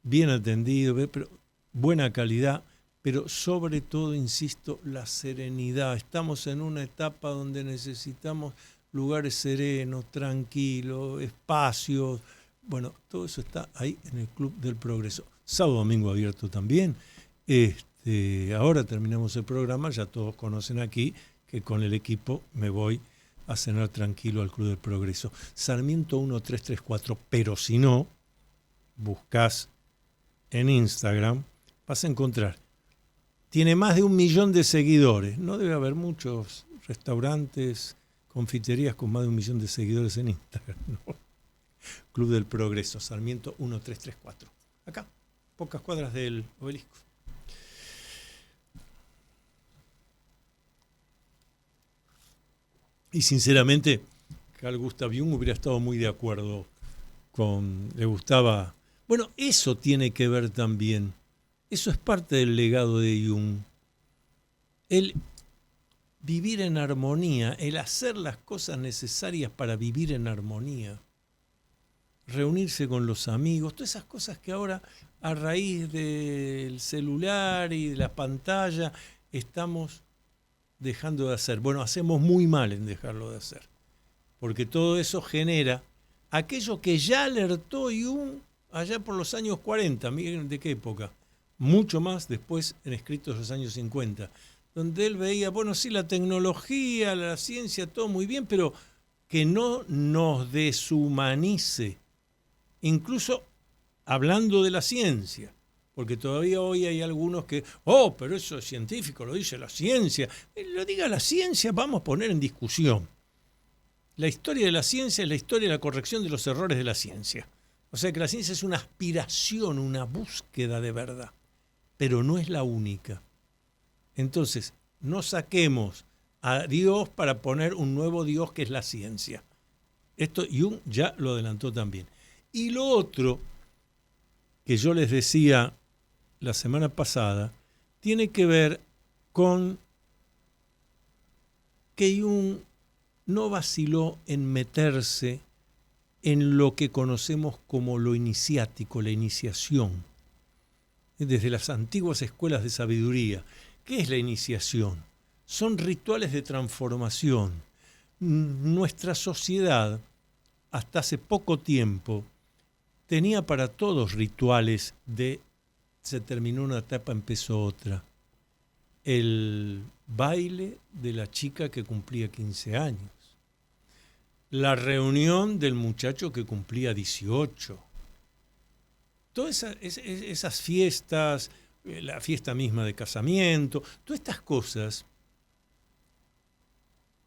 bien atendido, pero buena calidad, pero sobre todo, insisto, la serenidad. Estamos en una etapa donde necesitamos lugares serenos, tranquilos, espacios. Bueno, todo eso está ahí en el Club del Progreso. Sábado, domingo abierto también. Ahora terminamos el programa, ya todos conocen aquí que con el equipo me voy a cenar tranquilo al Club del Progreso. Sarmiento 1334, pero si no, buscás en Instagram, vas a encontrar. Tiene más de 1 millón de seguidores. No debe haber muchos restaurantes, confiterías con más de 1 millón de seguidores en Instagram, ¿no? Club del Progreso, Sarmiento 1334. Acá, pocas cuadras del obelisco. Y sinceramente, Carl Gustav Jung hubiera estado muy de acuerdo le gustaba. Bueno, eso tiene que ver también. Eso es parte del legado de Jung. El vivir en armonía, el hacer las cosas necesarias para vivir en armonía. Reunirse con los amigos, todas esas cosas que ahora, a raíz del celular y de la pantalla, estamos dejando de hacer? Bueno, hacemos muy mal en dejarlo de hacer, porque todo eso genera aquello que ya alertó Jung allá por los años 40, miren de qué época, mucho más después en escritos de los años 50, donde él veía, bueno, sí, la tecnología, la ciencia, todo muy bien, pero que no nos deshumanice, incluso hablando de la ciencia, porque todavía hoy hay algunos que, pero eso es científico, lo dice la ciencia. Lo diga la ciencia, vamos a poner en discusión. La historia de la ciencia es la historia de la corrección de los errores de la ciencia. O sea que la ciencia es una aspiración, una búsqueda de verdad, pero no es la única. Entonces, no saquemos a Dios para poner un nuevo Dios que es la ciencia. Esto Jung ya lo adelantó también. Y lo otro que yo les decía la semana pasada tiene que ver con que Jung no vaciló en meterse en lo que conocemos como lo iniciático, la iniciación, desde las antiguas escuelas de sabiduría. ¿Qué es la iniciación? Son rituales de transformación. Nuestra sociedad, hasta hace poco tiempo, tenía para todos rituales de se terminó una etapa, empezó otra. El baile de la chica que cumplía 15 años. La reunión del muchacho que cumplía 18. Todas esas fiestas, la fiesta misma de casamiento, todas estas cosas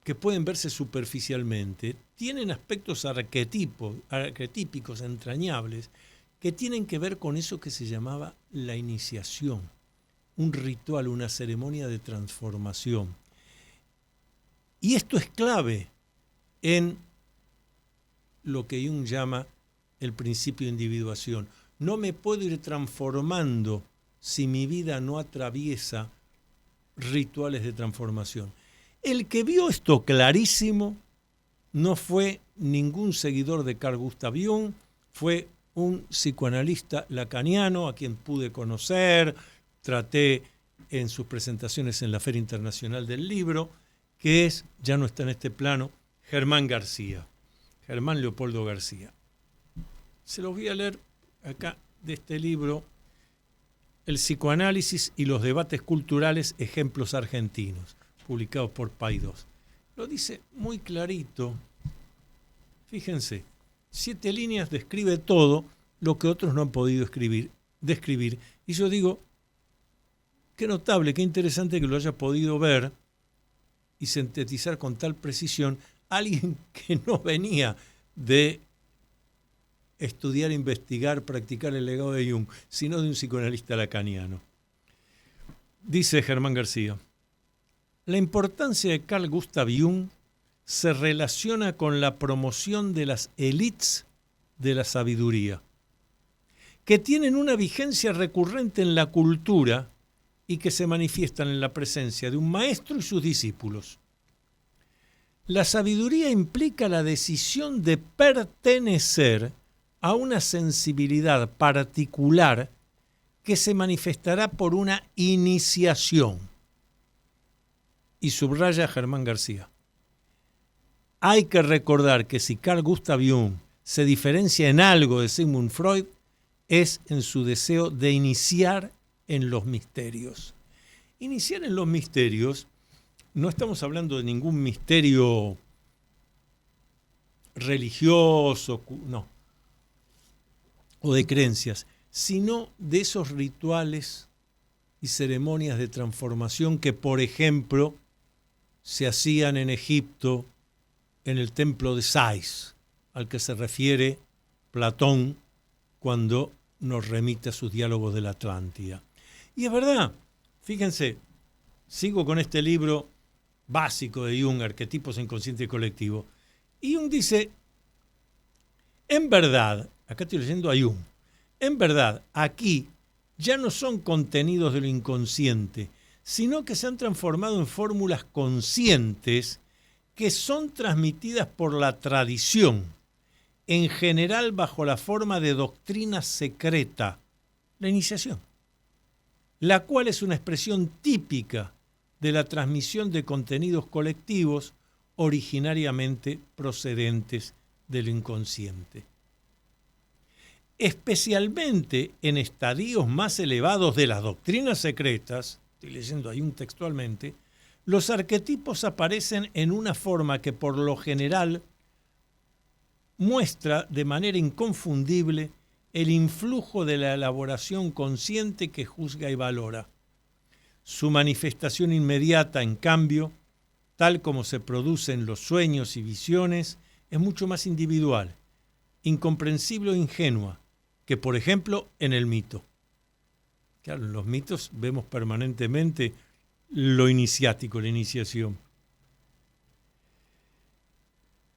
que pueden verse superficialmente, tienen aspectos arquetípicos, entrañables, que tienen que ver con eso que se llamaba la iniciación, un ritual, una ceremonia de transformación. Y esto es clave en lo que Jung llama el principio de individuación. No me puedo ir transformando si mi vida no atraviesa rituales de transformación. El que vio esto clarísimo no fue ningún seguidor de Carl Gustav Jung, fue un psicoanalista lacaniano a quien pude conocer, traté en sus presentaciones en la Feria Internacional del Libro, que es, ya no está en este plano, Germán García, Germán Leopoldo García. Se los voy a leer acá de este libro, El psicoanálisis y los debates culturales, ejemplos argentinos, publicado por Paidós. Lo dice muy clarito. Fíjense, 7 líneas describe todo lo que otros no han podido describir. Y yo digo, qué notable, qué interesante que lo haya podido ver y sintetizar con tal precisión alguien que no venía de estudiar, investigar, practicar el legado de Jung, sino de un psicoanalista lacaniano. Dice Germán García, la importancia de Carl Gustav Jung se relaciona con la promoción de las élites de la sabiduría, que tienen una vigencia recurrente en la cultura y que se manifiestan en la presencia de un maestro y sus discípulos. La sabiduría implica la decisión de pertenecer a una sensibilidad particular que se manifestará por una iniciación. Y subraya Germán García. Hay que recordar que si Carl Gustav Jung se diferencia en algo de Sigmund Freud, es en su deseo de iniciar en los misterios. Iniciar en los misterios, no estamos hablando de ningún misterio religioso, no, o de creencias, sino de esos rituales y ceremonias de transformación que, por ejemplo, se hacían en Egipto, en el templo de Sais, al que se refiere Platón cuando nos remite a sus diálogos de la Atlántida. Y es verdad, fíjense, sigo con este libro básico de Jung, Arquetipos Inconsciente y Colectivo, y Jung dice, en verdad, acá estoy leyendo a Jung, en verdad, aquí ya no son contenidos de lo inconsciente, sino que se han transformado en fórmulas conscientes que son transmitidas por la tradición, en general bajo la forma de doctrina secreta, la iniciación, la cual es una expresión típica de la transmisión de contenidos colectivos originariamente procedentes del inconsciente. Especialmente en estadios más elevados de las doctrinas secretas, estoy leyendo ahí textualmente, los arquetipos aparecen en una forma que por lo general muestra de manera inconfundible el influjo de la elaboración consciente que juzga y valora. Su manifestación inmediata, en cambio, tal como se produce en los sueños y visiones, es mucho más individual, incomprensible o ingenua, que por ejemplo en el mito. Claro, en los mitos vemos permanentemente lo iniciático, la iniciación.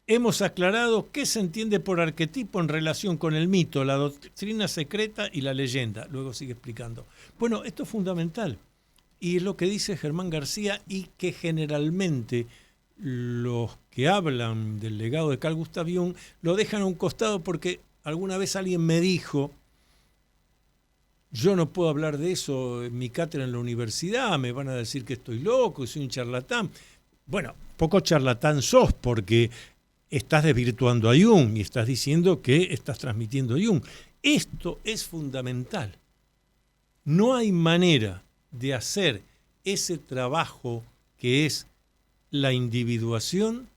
Hemos aclarado qué se entiende por arquetipo en relación con el mito, la doctrina secreta y la leyenda. Luego sigue explicando. Bueno, esto es fundamental. Y es lo que dice Germán García y que generalmente los que hablan del legado de Carl Gustav Jung lo dejan a un costado porque alguna vez alguien me dijo: yo no puedo hablar de eso en mi cátedra en la universidad, me van a decir que estoy loco, que soy un charlatán. Bueno, poco charlatán sos porque estás desvirtuando a Jung y estás diciendo que estás transmitiendo a Jung. Esto es fundamental. No hay manera de hacer ese trabajo que es la individuación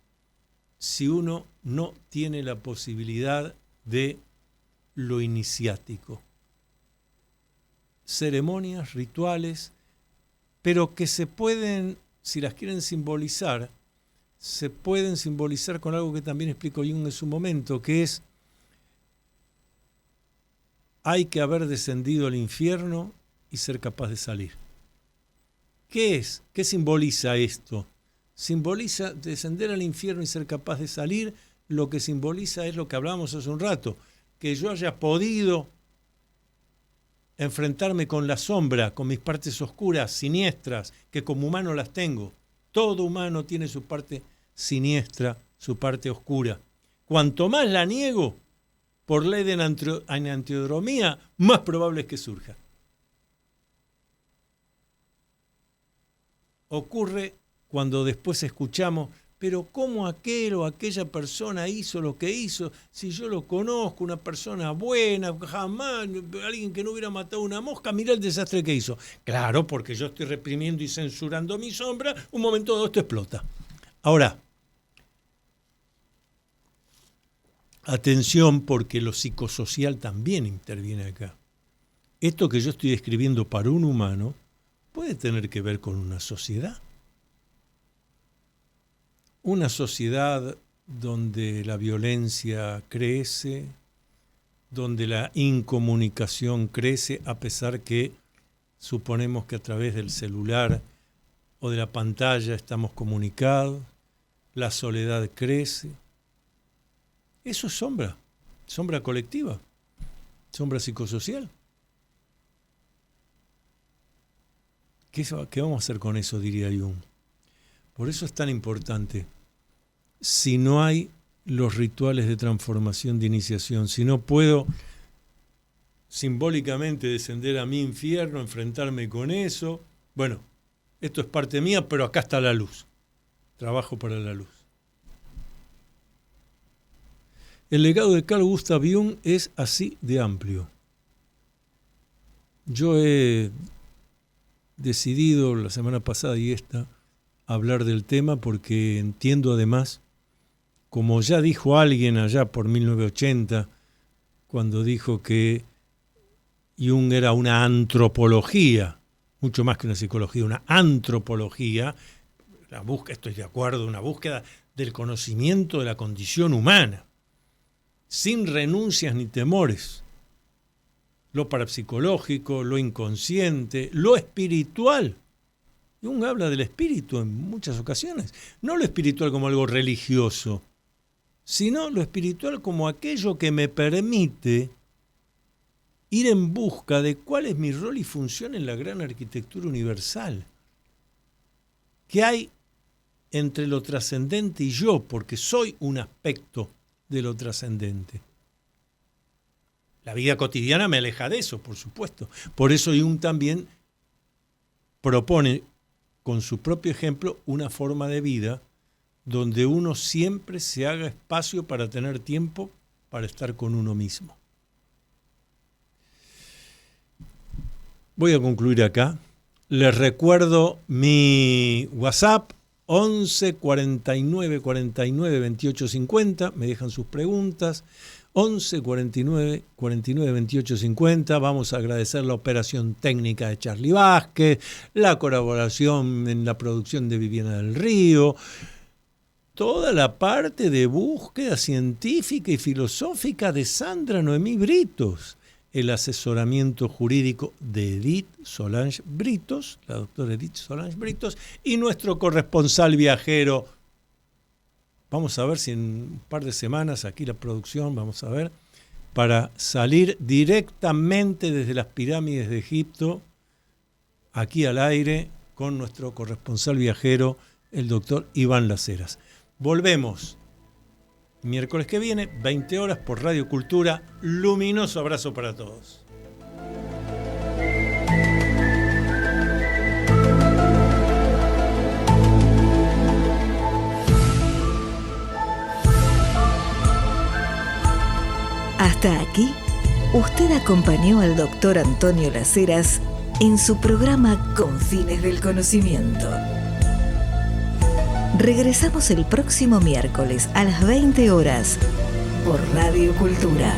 si uno no tiene la posibilidad de lo iniciático. Ceremonias, rituales, pero que se pueden, si las quieren simbolizar, se pueden simbolizar con algo que también explicó Jung en su momento, que es: hay que haber descendido al infierno y ser capaz de salir. ¿Qué es? ¿Qué simboliza esto? Simboliza descender al infierno y ser capaz de salir. Lo que simboliza es lo que hablábamos hace un rato, que yo haya podido enfrentarme con la sombra, con mis partes oscuras, siniestras, que como humano las tengo. Todo humano tiene su parte siniestra, su parte oscura. Cuanto más la niego, por ley de enantiodromía, más probable es que surja. Ocurre cuando después escuchamos: pero ¿cómo aquel o aquella persona hizo lo que hizo? Si yo lo conozco, una persona buena, jamás, alguien que no hubiera matado una mosca, mirá el desastre que hizo. Claro, porque yo estoy reprimiendo y censurando mi sombra, un momento dado esto explota. Ahora, atención, porque lo psicosocial también interviene acá. Esto que yo estoy describiendo para un humano puede tener que ver con una sociedad. Una sociedad donde la violencia crece, donde la incomunicación crece, a pesar que suponemos que a través del celular o de la pantalla estamos comunicados, la soledad crece. Eso es sombra colectiva, sombra psicosocial. ¿Qué vamos a hacer con eso?, diría Jung. Por eso es tan importante. Si no hay los rituales de transformación, de iniciación, si no puedo simbólicamente descender a mi infierno, enfrentarme con eso, bueno, esto es parte mía, pero acá está la luz. Trabajo para la luz. El legado de Carl Gustav Jung es así de amplio. Yo he decidido la semana pasada y esta hablar del tema porque entiendo además, como ya dijo alguien allá por 1980, cuando dijo que Jung era una antropología, mucho más que una psicología, una antropología, estoy de acuerdo, una búsqueda del conocimiento de la condición humana, sin renuncias ni temores. Lo parapsicológico, lo inconsciente, lo espiritual. Jung habla del espíritu en muchas ocasiones. No lo espiritual como algo religioso, sino lo espiritual como aquello que me permite ir en busca de cuál es mi rol y función en la gran arquitectura universal. ¿Qué hay entre lo trascendente y yo? Porque soy un aspecto de lo trascendente. La vida cotidiana me aleja de eso, por supuesto. Por eso Jung también propone con su propio ejemplo, una forma de vida donde uno siempre se haga espacio para tener tiempo para estar con uno mismo. Voy a concluir acá. Les recuerdo mi WhatsApp, 11 49 49 28 50. Me dejan sus preguntas. 11 49 49 28 50. Vamos a agradecer la operación técnica de Charlie Vázquez, la colaboración en la producción de Viviana del Río, toda la parte de búsqueda científica y filosófica de Sandra Noemí Britos, el asesoramiento jurídico de Edith Solange Britos, la doctora Edith Solange Britos, y nuestro corresponsal viajero. Vamos a ver si en un par de semanas, aquí la producción, vamos a ver, para salir directamente desde las pirámides de Egipto, aquí al aire, con nuestro corresponsal viajero, el doctor Iván Las Heras. Volvemos miércoles que viene, 20 horas, por Radio Cultura. Luminoso abrazo para todos. Hasta aquí, usted acompañó al doctor Antonio Las Heras en su programa Con Fines del Conocimiento. Regresamos el próximo miércoles a las 20 horas por Radio Cultura.